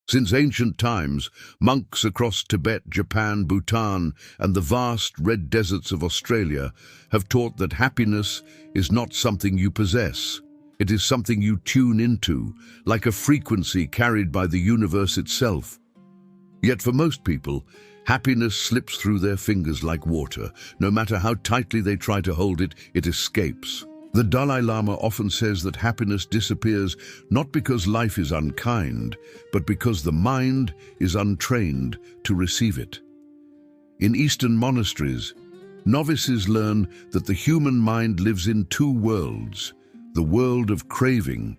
Since ancient times, monks across Tibet, Japan, Bhutan, and the vast red deserts of Australia have taught that happiness is not something you possess. It is something you tune into, like a frequency carried by the universe itself. Yet for most people, happiness slips through their fingers like water. No matter how tightly they try to hold it, it escapes. The Dalai Lama often says that happiness disappears not because life is unkind, but because the mind is untrained to receive it. In Eastern monasteries, novices learn that the human mind lives in two worlds, the world of craving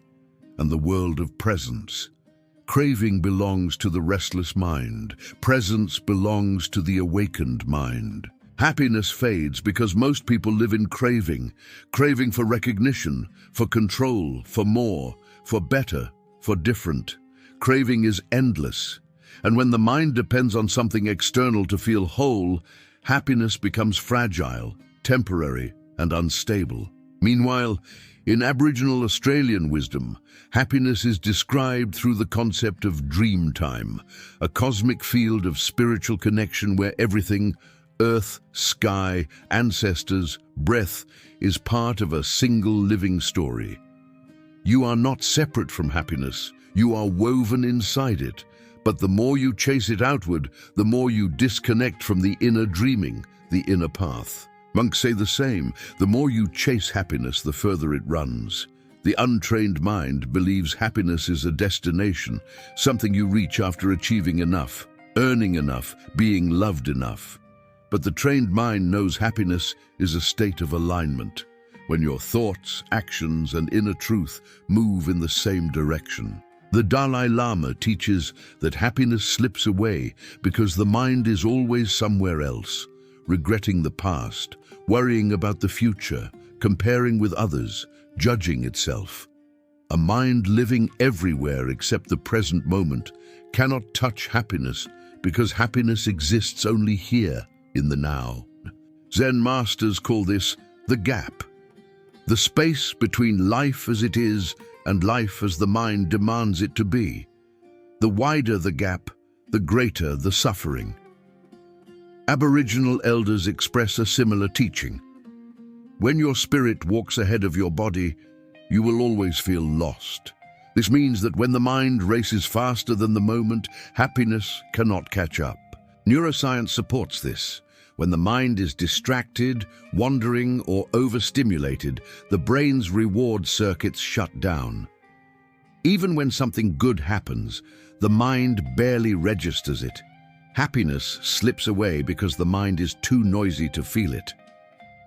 and the world of presence. Craving belongs to the restless mind. Presence belongs to the awakened mind. Happiness fades because most people live in craving for recognition, for control, for more, for better, for different. Craving is endless, and when the mind depends on something external to feel whole, happiness becomes fragile, temporary, and unstable. Meanwhile, in Aboriginal Australian wisdom, happiness is described through the concept of dream time, a cosmic field of spiritual connection where everything, earth, sky, ancestors, breath, is part of a single living story. You are not separate from happiness, you are woven inside it. But the more you chase it outward, the more you disconnect from the inner dreaming, the inner path. Monks say the same. The more you chase happiness, the further it runs. The untrained mind believes happiness is a destination, something you reach after achieving enough, earning enough, being loved enough. But the trained mind knows happiness is a state of alignment, when your thoughts, actions, and inner truth move in the same direction. The Dalai Lama teaches that happiness slips away because the mind is always somewhere else, regretting the past, worrying about the future, comparing with others, judging itself. A mind living everywhere except the present moment cannot touch happiness because happiness exists only here in the now. Zen masters call this the gap, the space between life as it is and life as the mind demands it to be. The wider the gap, the greater the suffering. Aboriginal elders express a similar teaching. When your spirit walks ahead of your body, you will always feel lost. This means that when the mind races faster than the moment, happiness cannot catch up. Neuroscience supports this. When the mind is distracted, wandering, or overstimulated, the brain's reward circuits shut down. Even when something good happens, the mind barely registers it. Happiness slips away because the mind is too noisy to feel it.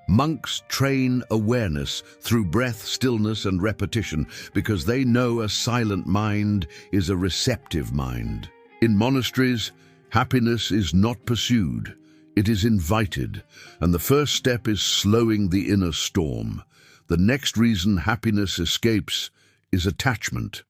Monks train awareness through breath, stillness, and repetition because they know a silent mind is a receptive mind. In monasteries, happiness is not pursued. It is invited, and the first step is slowing the inner storm. The next reason happiness escapes is attachment.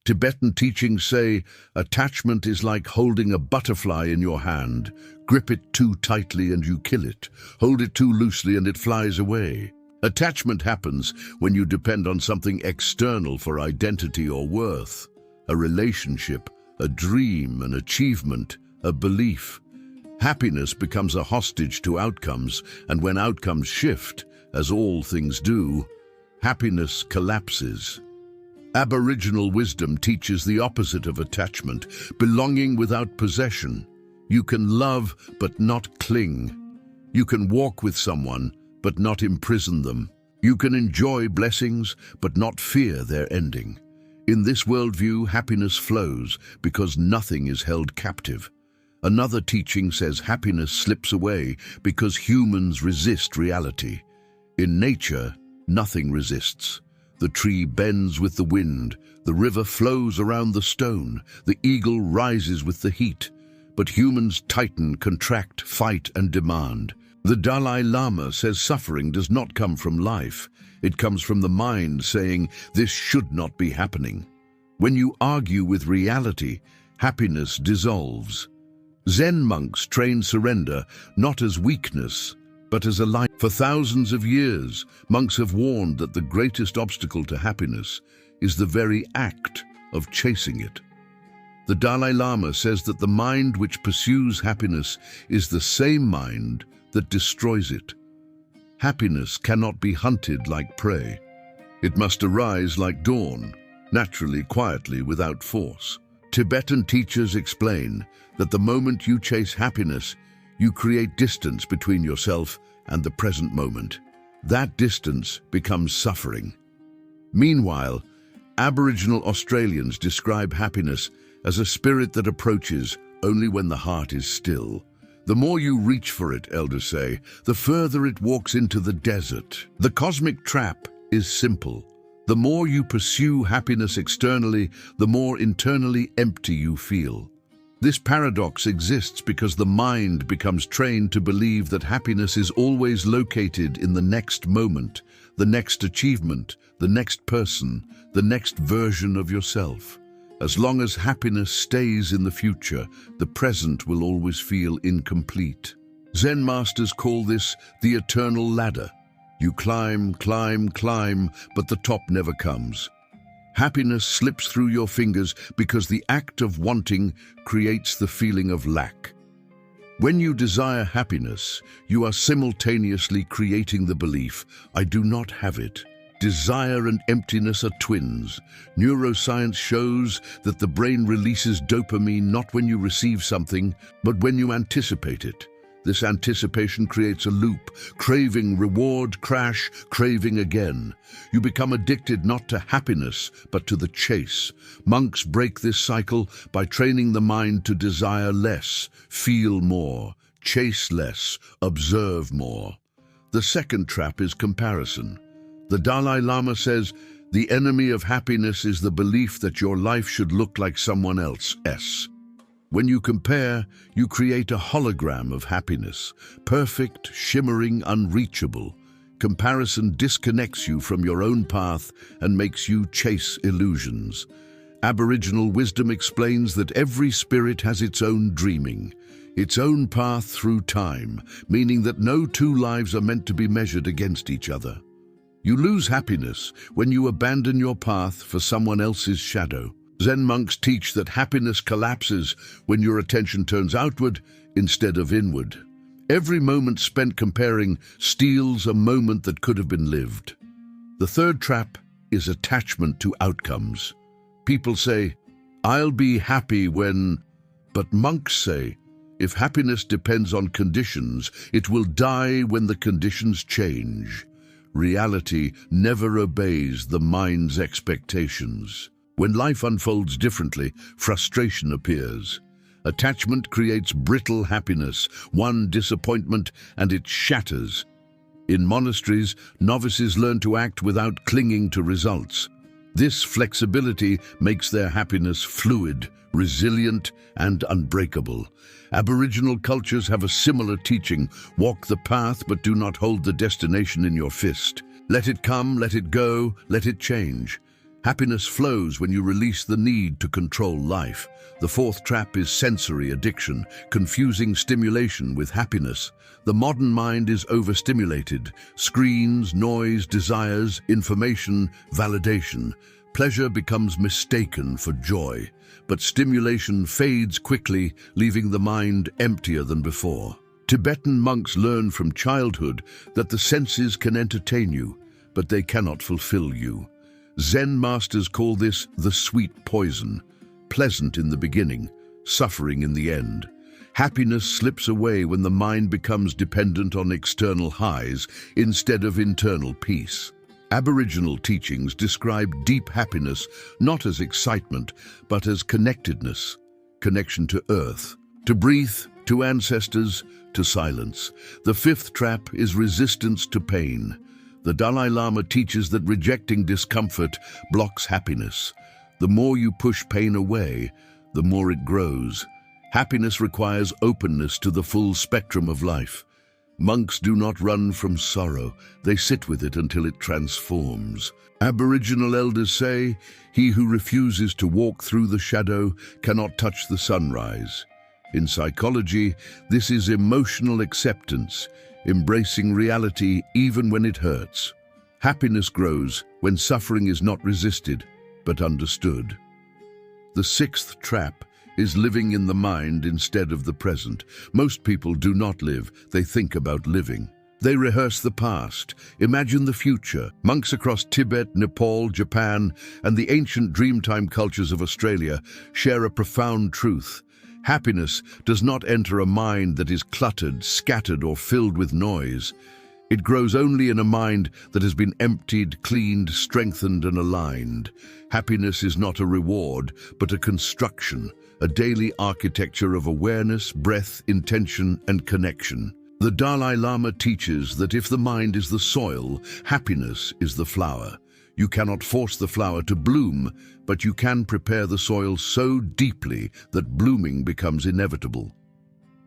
Tibetan teachings say attachment is like holding a butterfly in your hand. Grip it too tightly and you kill it. Hold it too loosely and it flies away. Attachment happens when you depend on something external for identity or worth. A relationship, a dream, an achievement, a belief. Happiness becomes a hostage to outcomes, and when outcomes shift, as all things do, happiness collapses. Aboriginal wisdom teaches the opposite of attachment, belonging without possession. You can love but not cling. You can walk with someone but not imprison them. You can enjoy blessings but not fear their ending. In this worldview, happiness flows because nothing is held captive. Another teaching says happiness slips away because humans resist reality. In nature, nothing resists. The tree bends with the wind, the river flows around the stone, the eagle rises with the heat. But humans tighten, contract, fight, and demand. The Dalai Lama says suffering does not come from life. It comes from the mind saying, "This should not be happening." When you argue with reality, happiness dissolves. Zen monks train surrender not as weakness, but as a light. For thousands of years, monks have warned that the greatest obstacle to happiness is the very act of chasing it. The Dalai Lama says that the mind which pursues happiness is the same mind that destroys it. Happiness cannot be hunted like prey. It must arise like dawn, naturally, quietly, without force. Tibetan teachers explain that the moment you chase happiness, you create distance between yourself and the present moment. That distance becomes suffering. Meanwhile, Aboriginal Australians describe happiness as a spirit that approaches only when the heart is still. The more you reach for it, elders say, the further it walks into the desert. The cosmic trap is simple. The more you pursue happiness externally, the more internally empty you feel. This paradox exists because the mind becomes trained to believe that happiness is always located in the next moment, the next achievement, the next person, the next version of yourself. As long as happiness stays in the future, the present will always feel incomplete. Zen masters call this the eternal ladder. You climb, climb, climb, but the top never comes. Happiness slips through your fingers because the act of wanting creates the feeling of lack. When you desire happiness, you are simultaneously creating the belief, I do not have it. Desire and emptiness are twins. Neuroscience shows that the brain releases dopamine not when you receive something, but when you anticipate it. This anticipation creates a loop, craving, reward, crash, craving again. You become addicted not to happiness, but to the chase. Monks break this cycle by training the mind to desire less, feel more, chase less, observe more. The second trap is comparison. The Dalai Lama says, the enemy of happiness is the belief that your life should look like someone else's. When you compare, you create a hologram of happiness, perfect, shimmering, unreachable. Comparison disconnects you from your own path and makes you chase illusions. Aboriginal wisdom explains that every spirit has its own dreaming, its own path through time, meaning that no two lives are meant to be measured against each other. You lose happiness when you abandon your path for someone else's shadow. Zen monks teach that happiness collapses when your attention turns outward instead of inward. Every moment spent comparing steals a moment that could have been lived. The third trap is attachment to outcomes. People say, I'll be happy when... But monks say, if happiness depends on conditions, it will die when the conditions change. Reality never obeys the mind's expectations. When life unfolds differently, frustration appears. Attachment creates brittle happiness, one disappointment, and it shatters. In monasteries, novices learn to act without clinging to results. This flexibility makes their happiness fluid, resilient, and unbreakable. Aboriginal cultures have a similar teaching: walk the path, but do not hold the destination in your fist. Let it come, let it go, let it change. Happiness flows when you release the need to control life. The fourth trap is sensory addiction, confusing stimulation with happiness. The modern mind is overstimulated. Screens, noise, desires, information, validation. Pleasure becomes mistaken for joy, but stimulation fades quickly, leaving the mind emptier than before. Tibetan monks learn from childhood that the senses can entertain you, but they cannot fulfill you. Zen masters call this the sweet poison, pleasant in the beginning, suffering in the end. Happiness slips away when the mind becomes dependent on external highs instead of internal peace. Aboriginal teachings describe deep happiness not as excitement, but as connectedness, connection to earth, to breathe, to ancestors, to silence. The fifth trap is resistance to pain. The Dalai Lama teaches that rejecting discomfort blocks happiness. The more you push pain away, the more it grows. Happiness requires openness to the full spectrum of life. Monks do not run from sorrow, they sit with it until it transforms. Aboriginal elders say, he who refuses to walk through the shadow cannot touch the sunrise. In psychology, this is emotional acceptance, embracing reality even when it hurts. Happiness grows when suffering is not resisted, but understood. The sixth trap is living in the mind instead of the present. Most people do not live, they think about living. They rehearse the past, imagine the future. Monks across Tibet, Nepal, Japan, and the ancient Dreamtime cultures of Australia share a profound truth. Happiness does not enter a mind that is cluttered, scattered, or filled with noise. It grows only in a mind that has been emptied, cleaned, strengthened, and aligned. Happiness is not a reward, but a construction, a daily architecture of awareness, breath, intention, and connection. The Dalai Lama teaches that if the mind is the soil, happiness is the flower. You cannot force the flower to bloom, but you can prepare the soil so deeply that blooming becomes inevitable.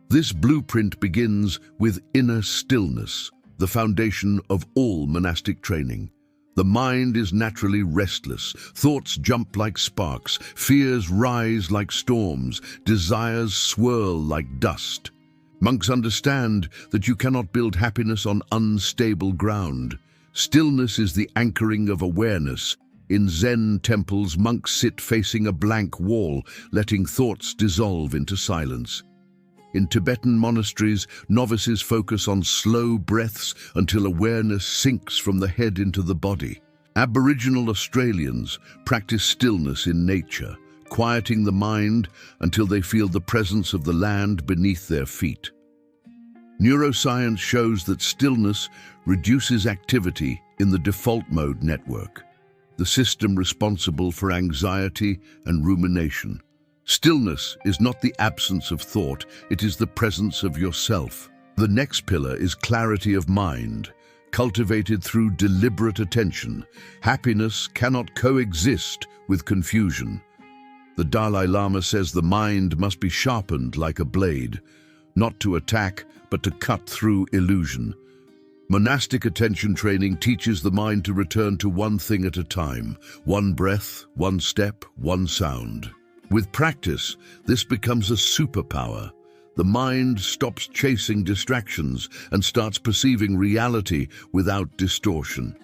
This blueprint begins with inner stillness, the foundation of all monastic training. The mind is naturally restless, thoughts jump like sparks, fears rise like storms, desires swirl like dust. Monks understand that you cannot build happiness on unstable ground. Stillness is the anchoring of awareness. In Zen temples, monks sit facing a blank wall, letting thoughts dissolve into silence. In Tibetan monasteries, novices focus on slow breaths until awareness sinks from the head into the body. Aboriginal Australians practice stillness in nature, quieting the mind until they feel the presence of the land beneath their feet. Neuroscience shows that stillness reduces activity in the default mode network, the system responsible for anxiety and rumination. Stillness is not the absence of thought, it is the presence of yourself. The next pillar is clarity of mind, cultivated through deliberate attention. Happiness cannot coexist with confusion. The Dalai Lama says the mind must be sharpened like a blade, not to attack, but to cut through illusion. Monastic attention training teaches the mind to return to one thing at a time, one breath, one step, one sound. With practice, this becomes a superpower. The mind stops chasing distractions and starts perceiving reality without distortion.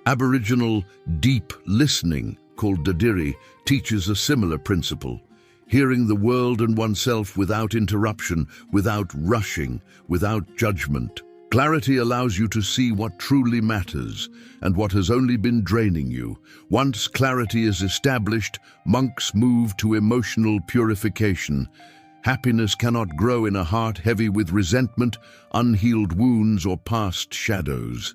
Aboriginal deep listening, called Dadiri, teaches a similar principle. Hearing the world and oneself without interruption, without rushing, without judgment. Clarity allows you to see what truly matters and what has only been draining you. Once clarity is established, monks move to emotional purification. Happiness cannot grow in a heart heavy with resentment, unhealed wounds, or past shadows.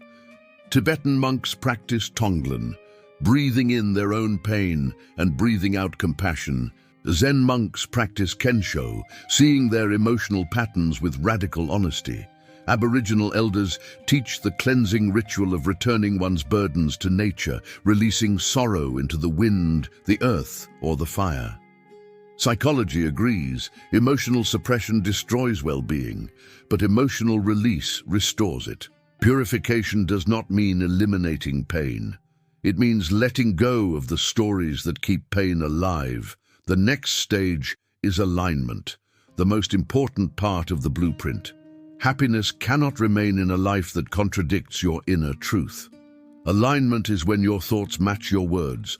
Tibetan monks practice Tonglen, breathing in their own pain and breathing out compassion. Zen monks practice Kensho, seeing their emotional patterns with radical honesty. Aboriginal elders teach the cleansing ritual of returning one's burdens to nature, releasing sorrow into the wind, the earth, or the fire. Psychology agrees, emotional suppression destroys well-being, but emotional release restores it. Purification does not mean eliminating pain. It means letting go of the stories that keep pain alive. The next stage is alignment, the most important part of the blueprint. Happiness cannot remain in a life that contradicts your inner truth. Alignment is when your thoughts match your words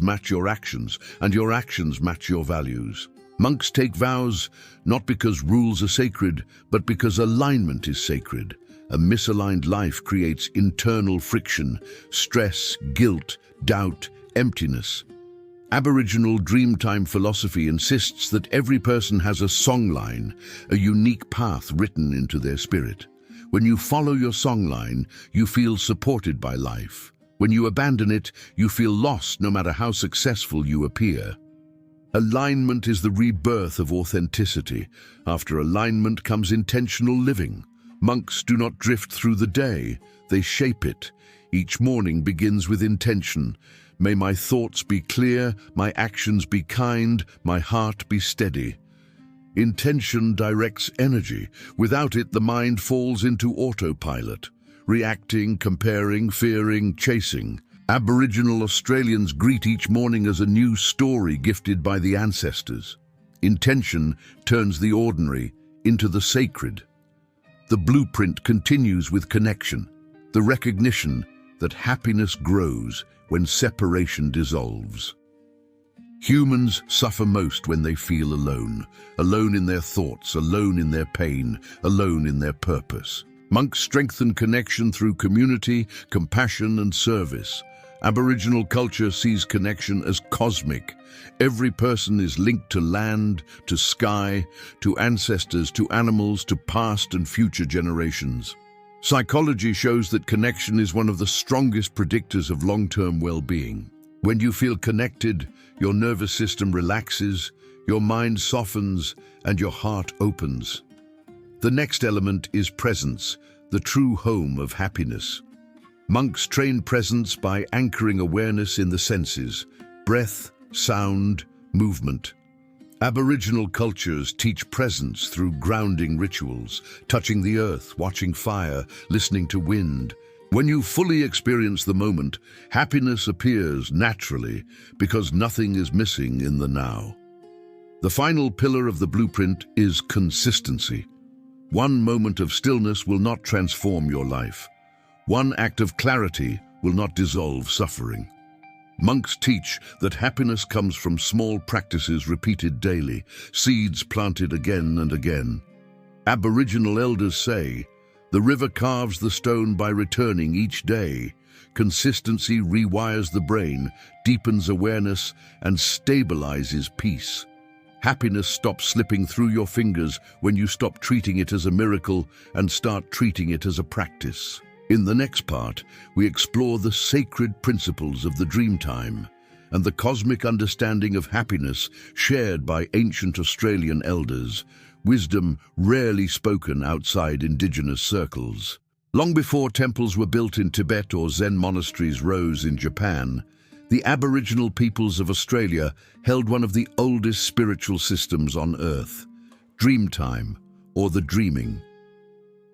match your actions, and your actions match your values. Monks take vows not because rules are sacred, but because alignment is sacred. A misaligned life creates internal friction, stress, guilt, doubt, emptiness. Aboriginal Dreamtime philosophy insists that every person has a songline, a unique path written into their spirit. When you follow your songline, you feel supported by life. When you abandon it, you feel lost no matter how successful you appear. Alignment is the rebirth of authenticity. After alignment comes intentional living. Monks do not drift through the day, they shape it. Each morning begins with intention. May my thoughts be clear, my actions be kind, my heart be steady. Intention directs energy. Without it, the mind falls into autopilot, reacting, comparing, fearing, chasing. Aboriginal Australians greet each morning as a new story gifted by the ancestors. Intention turns the ordinary into the sacred. The blueprint continues with connection, the recognition that happiness grows when separation dissolves. Humans suffer most when they feel alone, alone in their thoughts, alone in their pain, alone in their purpose. Monks strengthen connection through community, compassion, and service. Aboriginal culture sees connection as cosmic. Every person is linked to land, to sky, to ancestors, to animals, to past and future generations. Psychology shows that connection is one of the strongest predictors of long-term well-being. When you feel connected, your nervous system relaxes, your mind softens, and your heart opens. The next element is presence, the true home of happiness. Monks train presence by anchoring awareness in the senses: breath, sound, movement. Aboriginal cultures teach presence through grounding rituals, touching the earth, watching fire, listening to wind. When you fully experience the moment, happiness appears naturally because nothing is missing in the now. The final pillar of the blueprint is consistency. One moment of stillness will not transform your life. One act of clarity will not dissolve suffering. Monks teach that happiness comes from small practices repeated daily, seeds planted again and again. Aboriginal elders say, "The river carves the stone by returning each day." Consistency rewires the brain, deepens awareness, and stabilizes peace. Happiness stops slipping through your fingers when you stop treating it as a miracle and start treating it as a practice. In the next part, we explore the sacred principles of the dream time and the cosmic understanding of happiness shared by ancient Australian elders, wisdom rarely spoken outside indigenous circles. Long before temples were built in Tibet or Zen monasteries rose in Japan, the Aboriginal peoples of Australia held one of the oldest spiritual systems on Earth: dream time, or the dreaming.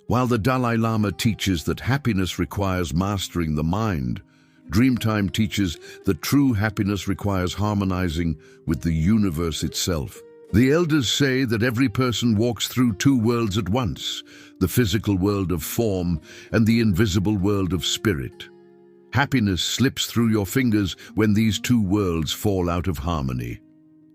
While the Dalai Lama teaches that happiness requires mastering the mind, Dreamtime teaches that true happiness requires harmonizing with the universe itself. The elders say that every person walks through two worlds at once, the physical world of form and the invisible world of spirit. Happiness slips through your fingers when these two worlds fall out of harmony.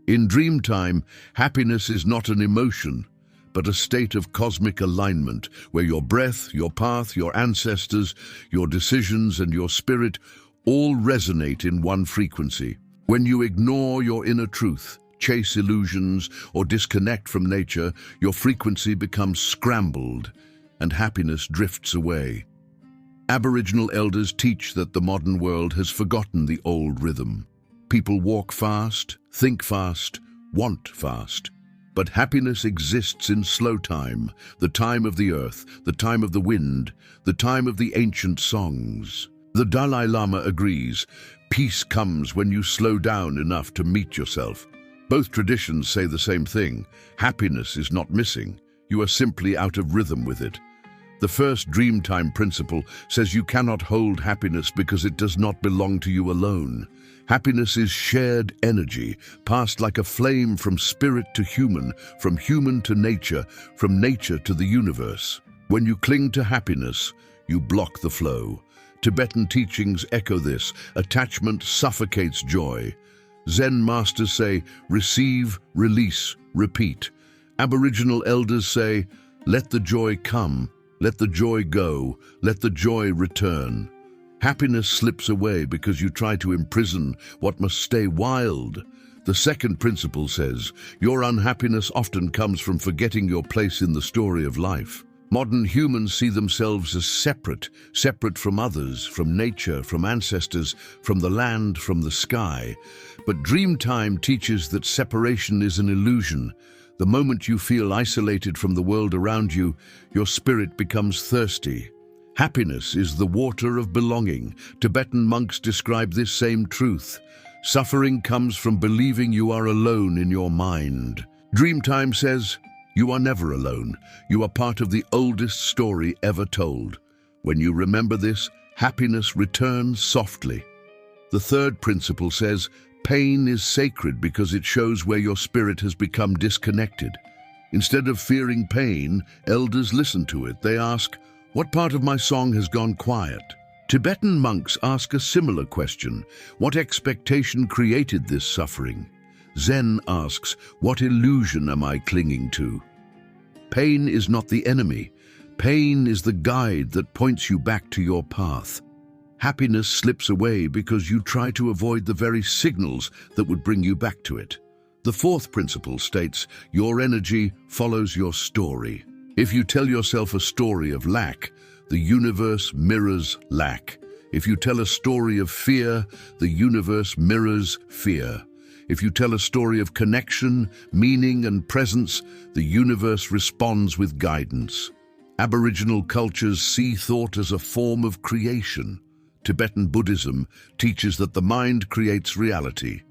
In Dreamtime, happiness is not an emotion, but a state of cosmic alignment where your breath, your path, your ancestors, your decisions, and your spirit all resonate in one frequency. When you ignore your inner truth, chase illusions, or disconnect from nature, your frequency becomes scrambled and happiness drifts away. Aboriginal elders teach that the modern world has forgotten the old rhythm. People walk fast, think fast, want fast. But happiness exists in slow time, the time of the earth, the time of the wind, the time of the ancient songs. The Dalai Lama agrees, peace comes when you slow down enough to meet yourself. Both traditions say the same thing. Happiness is not missing. You are simply out of rhythm with it. The first Dreamtime principle says you cannot hold happiness because it does not belong to you alone. Happiness is shared energy, passed like a flame from spirit to human to nature, from nature to the universe. When you cling to happiness, you block the flow. Tibetan teachings echo this. Attachment suffocates joy. Zen masters say, receive, release, repeat. Aboriginal elders say, let the joy come, let the joy go, let the joy return. Happiness slips away because you try to imprison what must stay wild. The second principle says, your unhappiness often comes from forgetting your place in the story of life. Modern humans see themselves as separate from others, from nature, from ancestors, from the land, from the sky. But Dreamtime teaches that separation is an illusion. The moment you feel isolated from the world around you, your spirit becomes thirsty. Happiness is the water of belonging. Tibetan monks describe this same truth. Suffering comes from believing you are alone in your mind. Dreamtime says, you are never alone. You are part of the oldest story ever told. When you remember this, happiness returns softly. The third principle says, pain is sacred because it shows where your spirit has become disconnected. Instead of fearing pain, elders listen to it. They ask, what part of my song has gone quiet? Tibetan monks ask a similar question. What expectation created this suffering? Zen asks, what illusion am I clinging to? Pain is not the enemy. Pain is the guide that points you back to your path. Happiness slips away because you try to avoid the very signals that would bring you back to it. The fourth principle states, your energy follows your story. If you tell yourself a story of lack, the universe mirrors lack. If you tell a story of fear, the universe mirrors fear. If you tell a story of connection, meaning, and presence, the universe responds with guidance. Aboriginal cultures see thought as a form of creation. Tibetan Buddhism teaches that the mind creates reality.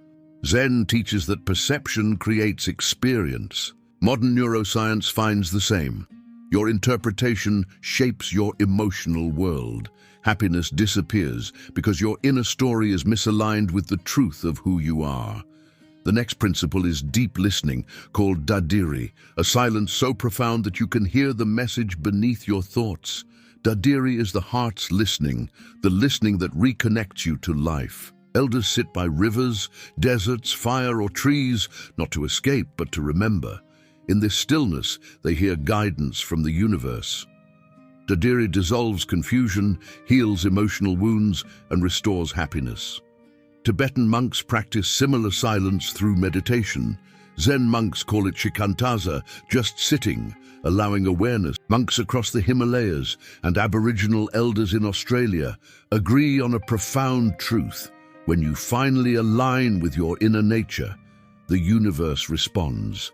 Zen teaches that perception creates experience. Modern neuroscience finds the same. Your interpretation shapes your emotional world. Happiness disappears because your inner story is misaligned with the truth of who you are. The next principle is deep listening, called dadiri, a silence so profound that you can hear the message beneath your thoughts. Dadiri is the heart's listening, the listening that reconnects you to life. Elders sit by rivers, deserts, fire, or trees, not to escape, but to remember. In this stillness, they hear guidance from the universe. Dadiri dissolves confusion, heals emotional wounds, and restores happiness. Tibetan monks practice similar silence through meditation. Zen monks call it shikantaza, just sitting, allowing awareness. Monks across the Himalayas and Aboriginal elders in Australia agree on a profound truth. When you finally align with your inner nature, the universe responds.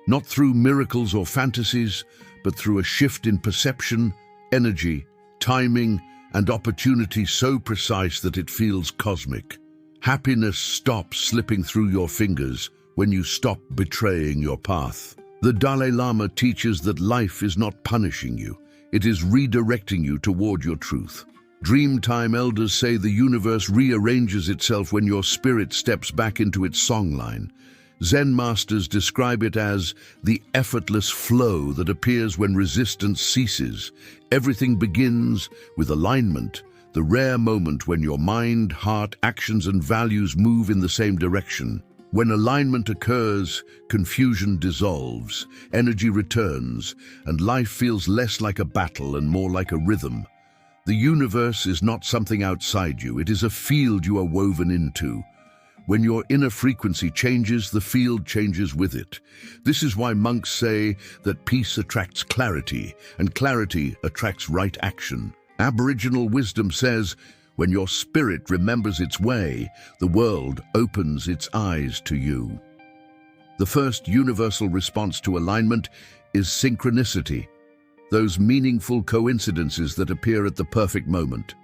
Not through miracles or fantasies, but through a shift in perception, energy, timing, and opportunity so precise that it feels cosmic. Happiness stops slipping through your fingers when you stop betraying your path. The Dalai Lama teaches that life is not punishing you, it is redirecting you toward your truth. Dreamtime elders say the universe rearranges itself when your spirit steps back into its songline. Zen masters describe it as the effortless flow that appears when resistance ceases. Everything begins with alignment, the rare moment when your mind, heart, actions, and values move in the same direction. When alignment occurs, confusion dissolves, energy returns, and life feels less like a battle and more like a rhythm. The universe is not something outside you, it is a field you are woven into. When your inner frequency changes, the field changes with it. This is why monks say that peace attracts clarity, and clarity attracts right action. Aboriginal wisdom says, when your spirit remembers its way, the world opens its eyes to you. The first universal response to alignment is synchronicity, those meaningful coincidences that appear at the perfect moment.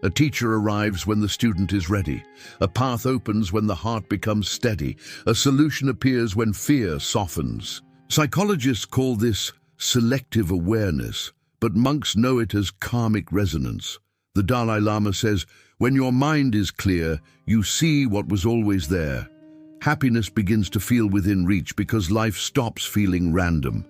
A teacher arrives when the student is ready. A path opens when the heart becomes steady. A solution appears when fear softens. Psychologists call this selective awareness, but monks know it as karmic resonance. The Dalai Lama says, when your mind is clear, you see what was always there. Happiness begins to feel within reach because life stops feeling random.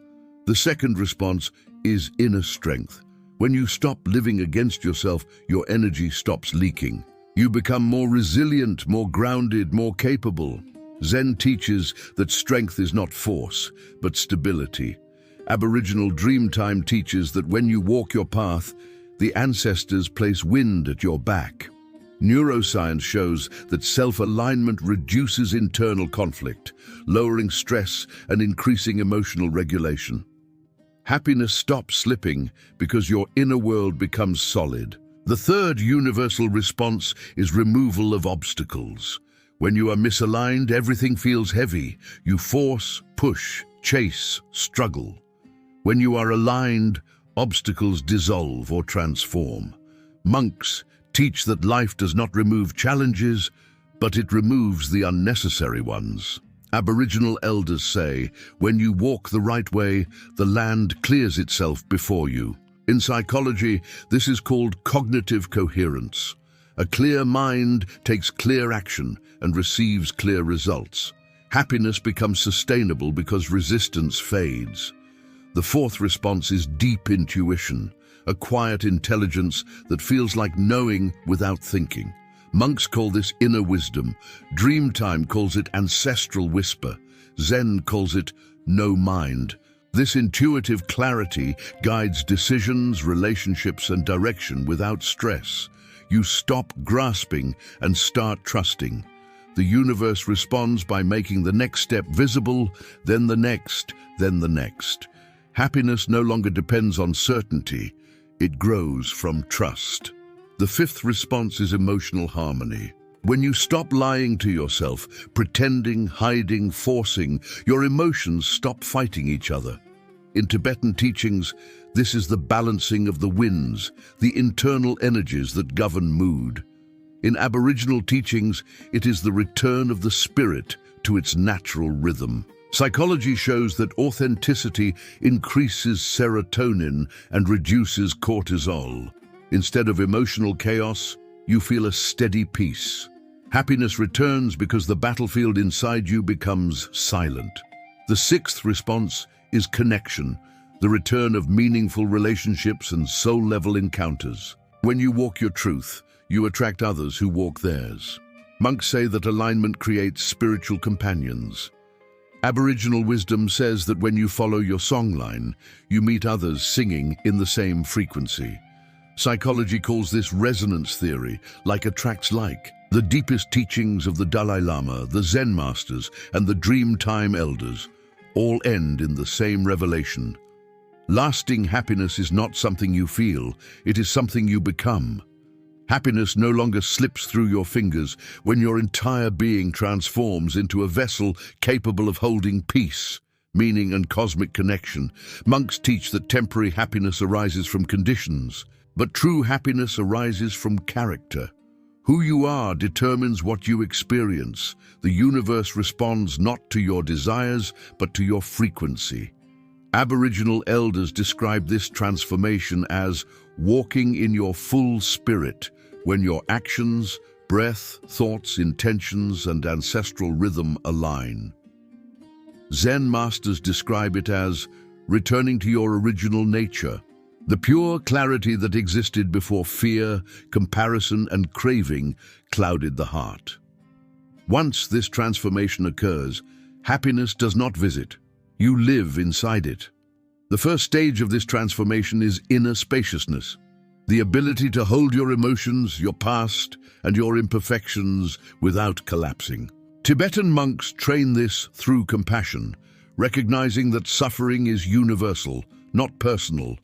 The second response is inner strength. When you stop living against yourself, your energy stops leaking. You become more resilient, more grounded, more capable. Zen teaches that strength is not force, but stability. Aboriginal Dreamtime teaches that when you walk your path, the ancestors place wind at your back. Neuroscience shows that self-alignment reduces internal conflict, lowering stress and increasing emotional regulation. Happiness stops slipping because your inner world becomes solid. The third universal response is removal of obstacles. When you are misaligned, everything feels heavy. You force, push, chase, struggle. When you are aligned, obstacles dissolve or transform. Monks teach that life does not remove challenges, but it removes the unnecessary ones. Aboriginal elders say, when you walk the right way, the land clears itself before you. In psychology, this is called cognitive coherence. A clear mind takes clear action and receives clear results. Happiness becomes sustainable because resistance fades. The fourth response is deep intuition, a quiet intelligence that feels like knowing without thinking. Monks call this inner wisdom. Dreamtime calls it ancestral whisper. Zen calls it no mind. This intuitive clarity guides decisions, relationships, and direction without stress. You stop grasping and start trusting. The universe responds by making the next step visible, then the next, then the next. Happiness no longer depends on certainty. It grows from trust. The fifth response is emotional harmony. When you stop lying to yourself, pretending, hiding, forcing, your emotions stop fighting each other. In Tibetan teachings, this is the balancing of the winds, the internal energies that govern mood. In Aboriginal teachings, it is the return of the spirit to its natural rhythm. Psychology shows that authenticity increases serotonin and reduces cortisol. Instead of emotional chaos, you feel a steady peace. Happiness returns because the battlefield inside you becomes silent. The sixth response is connection, the return of meaningful relationships and soul-level encounters. When you walk your truth, you attract others who walk theirs. Monks say that alignment creates spiritual companions. Aboriginal wisdom says that when you follow your songline, you meet others singing in the same frequency. Psychology calls this resonance theory, like attracts like. The deepest teachings of the Dalai Lama, the Zen masters, and the Dreamtime elders all end in the same revelation. Lasting happiness is not something you feel, it is something you become. Happiness no longer slips through your fingers when your entire being transforms into a vessel capable of holding peace, meaning, and cosmic connection. Monks teach that temporary happiness arises from conditions, but true happiness arises from character. Who you are determines what you experience. The universe responds not to your desires, but to your frequency. Aboriginal elders describe this transformation as walking in your full spirit, when your actions, breath, thoughts, intentions, and ancestral rhythm align. Zen masters describe it as returning to your original nature, the pure clarity that existed before fear, comparison, and craving clouded the heart. Once this transformation occurs, happiness does not visit. You live inside it. The first stage of this transformation is inner spaciousness, the ability to hold your emotions, your past, and your imperfections without collapsing. Tibetan monks train this through compassion, recognizing that suffering is universal, not personal.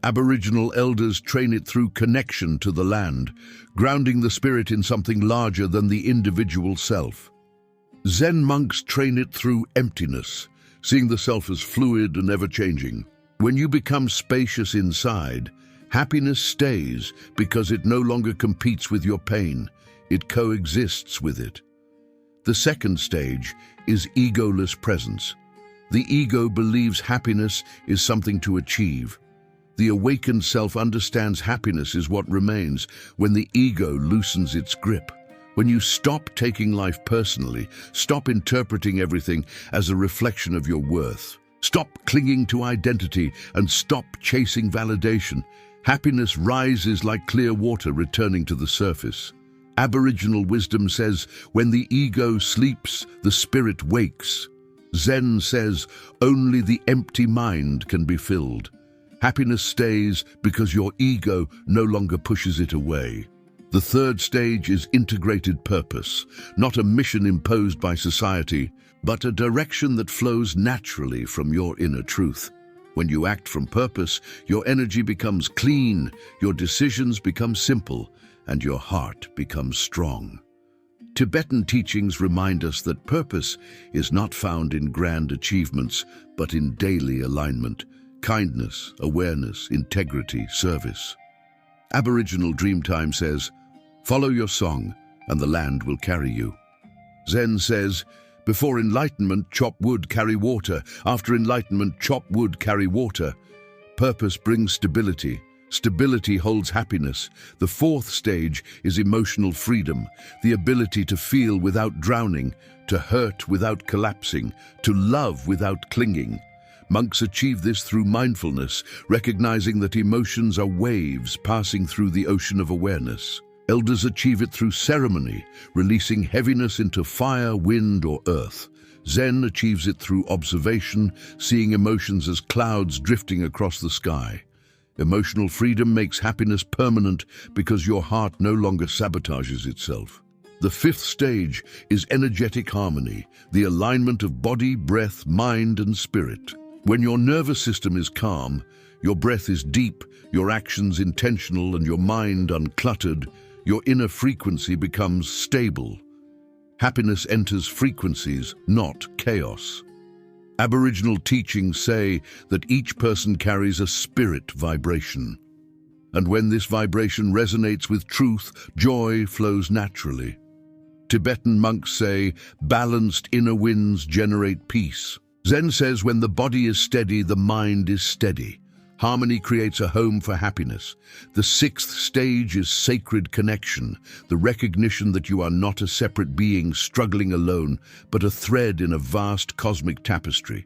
Aboriginal elders train it through connection to the land, grounding the spirit in something larger than the individual self. Zen monks train it through emptiness, seeing the self as fluid and ever-changing. When you become spacious inside, happiness stays because it no longer competes with your pain, it coexists with it. The second stage is egoless presence. The ego believes happiness is something to achieve. The awakened self understands happiness is what remains when the ego loosens its grip. When you stop taking life personally, stop interpreting everything as a reflection of your worth, stop clinging to identity, and stop chasing validation, happiness rises like clear water returning to the surface. Aboriginal wisdom says, when the ego sleeps, the spirit wakes. Zen says, only the empty mind can be filled. Happiness stays because your ego no longer pushes it away. The third stage is integrated purpose, not a mission imposed by society, but a direction that flows naturally from your inner truth. When you act from purpose, your energy becomes clean, your decisions become simple, and your heart becomes strong. Tibetan teachings remind us that purpose is not found in grand achievements, but in daily alignment. Kindness, awareness, integrity, service. Aboriginal Dreamtime says, follow your song and the land will carry you. Zen says, before enlightenment, chop wood, carry water. After enlightenment, chop wood, carry water. Purpose brings stability. Stability holds happiness. The fourth stage is emotional freedom, the ability to feel without drowning, to hurt without collapsing, to love without clinging. Monks achieve this through mindfulness, recognizing that emotions are waves passing through the ocean of awareness. Elders achieve it through ceremony, releasing heaviness into fire, wind, or earth. Zen achieves it through observation, seeing emotions as clouds drifting across the sky. Emotional freedom makes happiness permanent because your heart no longer sabotages itself. The fifth stage is energetic harmony, the alignment of body, breath, mind, and spirit. When your nervous system is calm, your breath is deep, your actions intentional, and your mind uncluttered, your inner frequency becomes stable. Happiness enters frequencies, not chaos. Aboriginal teachings say that each person carries a spirit vibration. And when this vibration resonates with truth, joy flows naturally. Tibetan monks say, balanced inner winds generate peace. Zen says when the body is steady, the mind is steady. Harmony creates a home for happiness. The sixth stage is sacred connection, the recognition that you are not a separate being struggling alone, but a thread in a vast cosmic tapestry.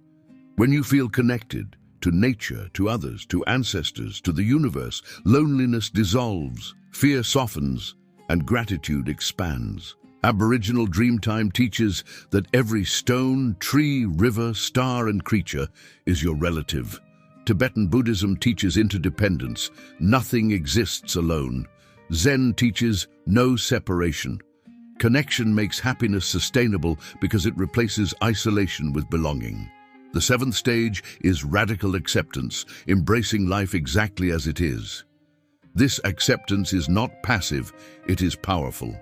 When you feel connected to nature, to others, to ancestors, to the universe, loneliness dissolves, fear softens, and gratitude expands. Aboriginal Dreamtime teaches that every stone, tree, river, star, and creature is your relative. Tibetan Buddhism teaches interdependence. Nothing exists alone. Zen teaches no separation. Connection makes happiness sustainable because it replaces isolation with belonging. The seventh stage is radical acceptance, embracing life exactly as it is. This acceptance is not passive, it is powerful.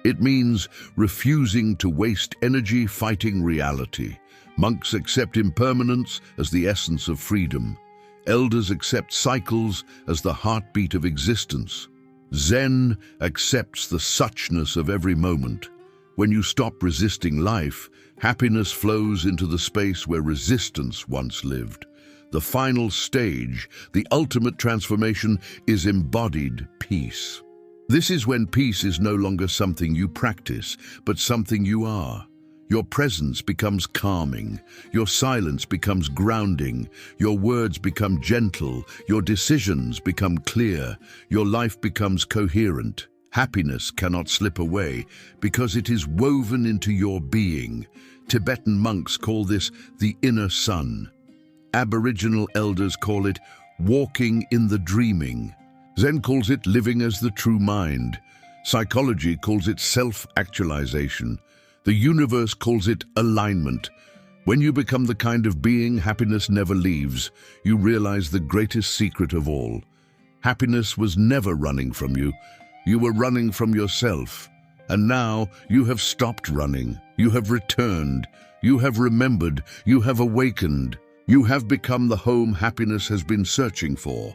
It means refusing to waste energy fighting reality. Monks accept impermanence as the essence of freedom. Elders accept cycles as the heartbeat of existence. Zen accepts the suchness of every moment. When you stop resisting life, happiness flows into the space where resistance once lived. The final stage, the ultimate transformation, is embodied peace. This is when peace is no longer something you practice, but something you are. Your presence becomes calming, your silence becomes grounding, your words become gentle, your decisions become clear, your life becomes coherent. Happiness cannot slip away because it is woven into your being. Tibetan monks call this the inner sun. Aboriginal elders call it walking in the dreaming. Zen calls it living as the true mind. Psychology calls it self-actualization. The universe calls it alignment. When you become the kind of being happiness never leaves, you realize the greatest secret of all. Happiness was never running from you. You were running from yourself. And now you have stopped running. You have returned. You have remembered. You have awakened. You have become the home happiness has been searching for.